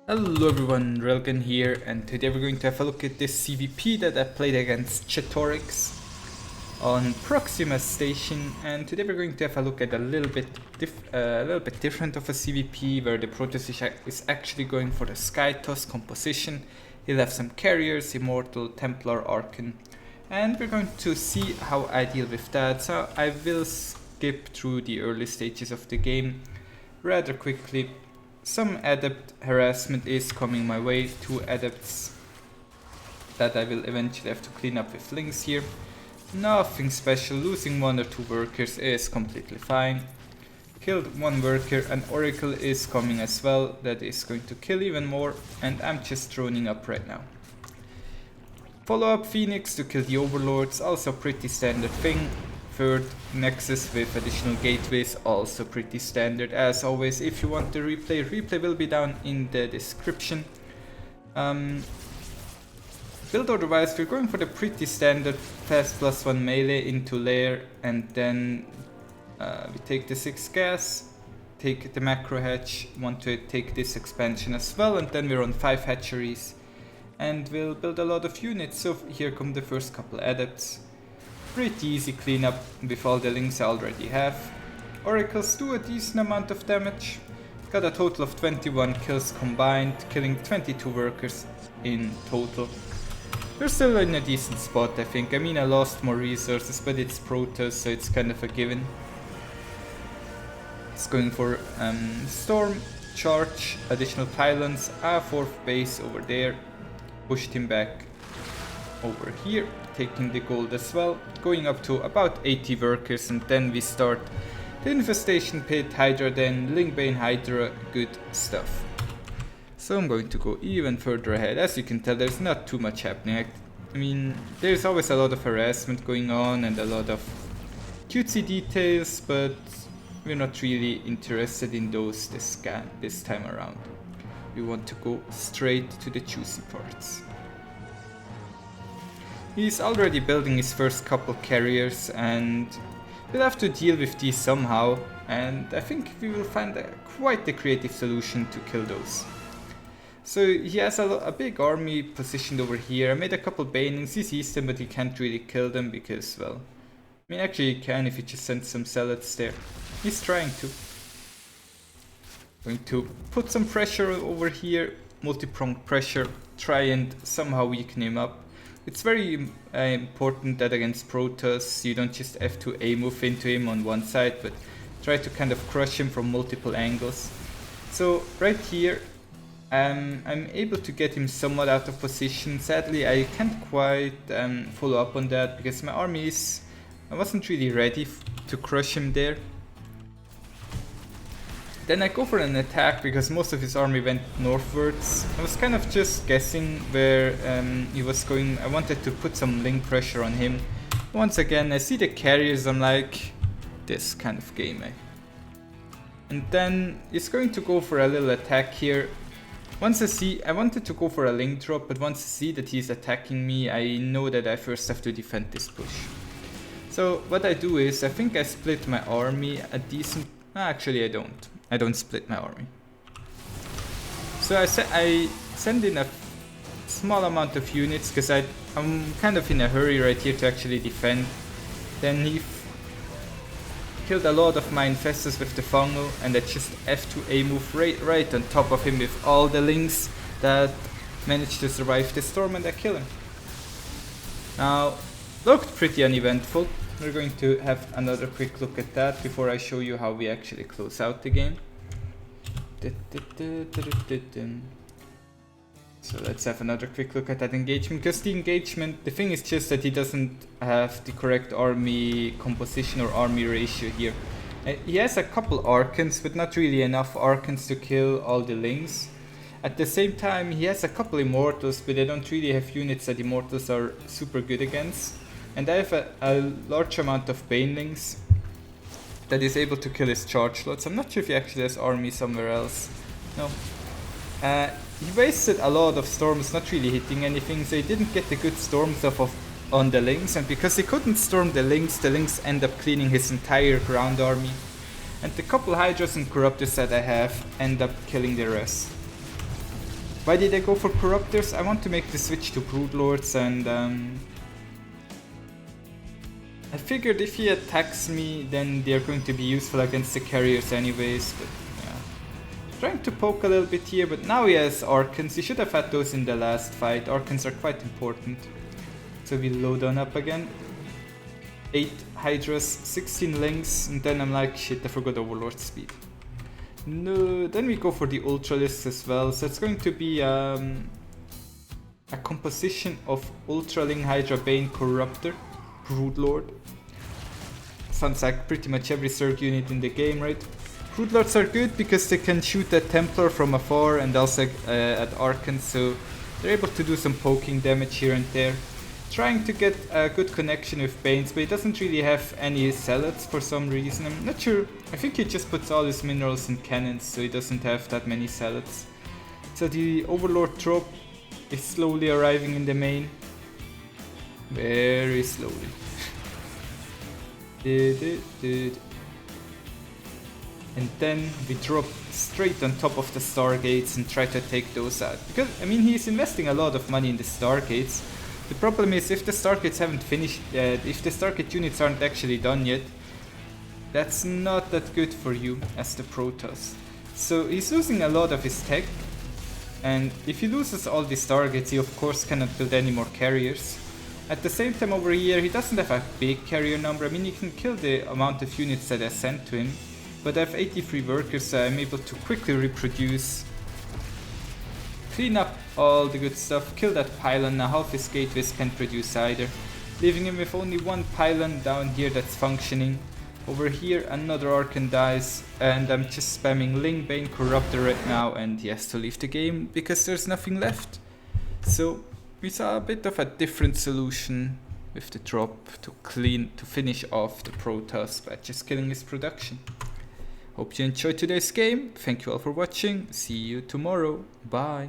Hello everyone, Railgan here, and today we're going to have a look at this ZvP that I played against Chatorix on Proxima Station. And today we're going to have a look at a little bit different of a ZvP, where the Protoss is actually going for the Skytoss composition. He'll have some carriers, Immortal, Templar, Archon, and we're going to see how I deal with that. So I will skip through the early stages of the game rather quickly. Some adept harassment is coming my way, 2 adepts that I will eventually have to clean up with links here. Nothing special, losing 1 or 2 workers is completely fine. Killed 1 worker, an oracle is coming as well, that is going to kill even more, and I'm just droning up right now. Follow up Phoenix to kill the overlords, also pretty standard thing. Third Nexus with additional gateways, also pretty standard. As always, if you want the replay will be down in the description. Build order wise, we're going for the pretty standard fast +1 melee into lair, and then we take the 6 gas, take the macro hatch, want to take this expansion as well, and then we're on 5 hatcheries and we'll build a lot of units. So here come the first couple adepts. Pretty easy cleanup with all the links I already have. Oracles do a decent amount of damage. Got a total of 21 kills combined, killing 22 workers in total. We're still in a decent spot, I think. I mean, I lost more resources, but it's Protoss, so it's kind of a given. It's going for Storm, Charge, additional pylons, a 4th base over there. Pushed him back over here, taking the gold as well, going up to about 80 workers, and then we start the infestation pit, Hydra den, Lingbane Hydra, good stuff. So I'm going to go even further ahead. As you can tell, there's not too much happening. I mean, there's always a lot of harassment going on and a lot of cutesy details, but we're not really interested in those this time around. We want to go straight to the juicy parts. He's already building his first couple carriers, and we'll have to deal with these somehow, and I think we will find quite the creative solution to kill those. So he has a big army positioned over here. I made a couple banings, he sees them but he can't really kill them because, well, I mean, actually he can if he just sends some zealots there. He's trying to. Going to put some pressure over here, multi-pronged pressure, try and somehow weaken him up. It's very important that against Protoss you don't just F2A move into him on one side, but try to kind of crush him from multiple angles. So right here I'm able to get him somewhat out of position. Sadly I can't quite follow up on that because my army I wasn't really ready to crush him there. Then I go for an attack because most of his army went northwards. I was kind of just guessing where he was going. I wanted to put some link pressure on him. Once again, I see the carriers, I'm like, this kind of game, eh? And then he's going to go for a little attack here. Once I wanted to go for a link drop, but once I see that he's attacking me, I know that I first have to defend this push. So what I do is, I think I split my army a decent... Actually I don't. I don't split my army. So I send in a small amount of units because I'm kind of in a hurry right here to actually defend. Then he killed a lot of my infestors with the fungal, and I just F2A move right on top of him with all the links that managed to survive the storm, and I kill him. Now, looked pretty uneventful. We're going to have another quick look at that before I show you how we actually close out the game. So let's have another quick look at that engagement, because the engagement, the thing is just that he doesn't have the correct army composition or army ratio here. He has a couple Archons, but not really enough Archons to kill all the links. At the same time, he has a couple Immortals, but I don't really have units that Immortals are super good against. And I have a large amount of Banelings that is able to kill his charge lots. I'm not sure if he actually has army somewhere else. No. He wasted a lot of storms not really hitting anything, so he didn't get the good storms off on the links, and because he couldn't storm the links end up cleaning his entire ground army. And the couple Hydras and Corruptors that I have end up killing the rest. Why did I go for Corruptors? I want to make the switch to Broodlords, and I figured if he attacks me, then they're going to be useful against the carriers anyways, but yeah. Trying to poke a little bit here, but now he has Archons. He should have had those in the last fight. Archons are quite important. So we load on up again. 8 Hydras, 16 Lings, and then I'm like, shit, I forgot Overlord speed. No, then we go for the Ultralisks as well, so it's going to be a composition of Ultraling, Hydra, Bane, Corruptor, Broodlord. Sounds like pretty much every Zerg unit in the game, right? Broodlords are good because they can shoot at Templar from afar and also at Archons, so they're able to do some poking damage here and there. Trying to get a good connection with Banes, but he doesn't really have any Zealots for some reason. I'm not sure. I think he just puts all his minerals in cannons, so he doesn't have that many Zealots. So the Overlord drop is slowly arriving in the main. Very slowly. And then we drop straight on top of the Stargates and try to take those out. Because, I mean, he's investing a lot of money in the Stargates. The problem is, if the Stargates haven't finished yet, if the Stargate units aren't actually done yet, that's not that good for you as the Protoss. So he's losing a lot of his tech, and if he loses all the Stargates, he of course cannot build any more carriers. At the same time over here, he doesn't have a big carrier number. I mean, he can kill the amount of units that I sent to him, but I have 83 workers, so I'm able to quickly reproduce. Clean up all the good stuff, kill that pylon. Now half his gateways can't produce either, leaving him with only one pylon down here that's functioning. Over here another Archon dies, and I'm just spamming Ling, Bane, Corruptor right now, and he has to leave the game because there's nothing left. So we saw a bit of a different solution with the drop to finish off the Protoss by just killing his production. Hope you enjoyed today's game. Thank you all for watching. See you tomorrow. Bye.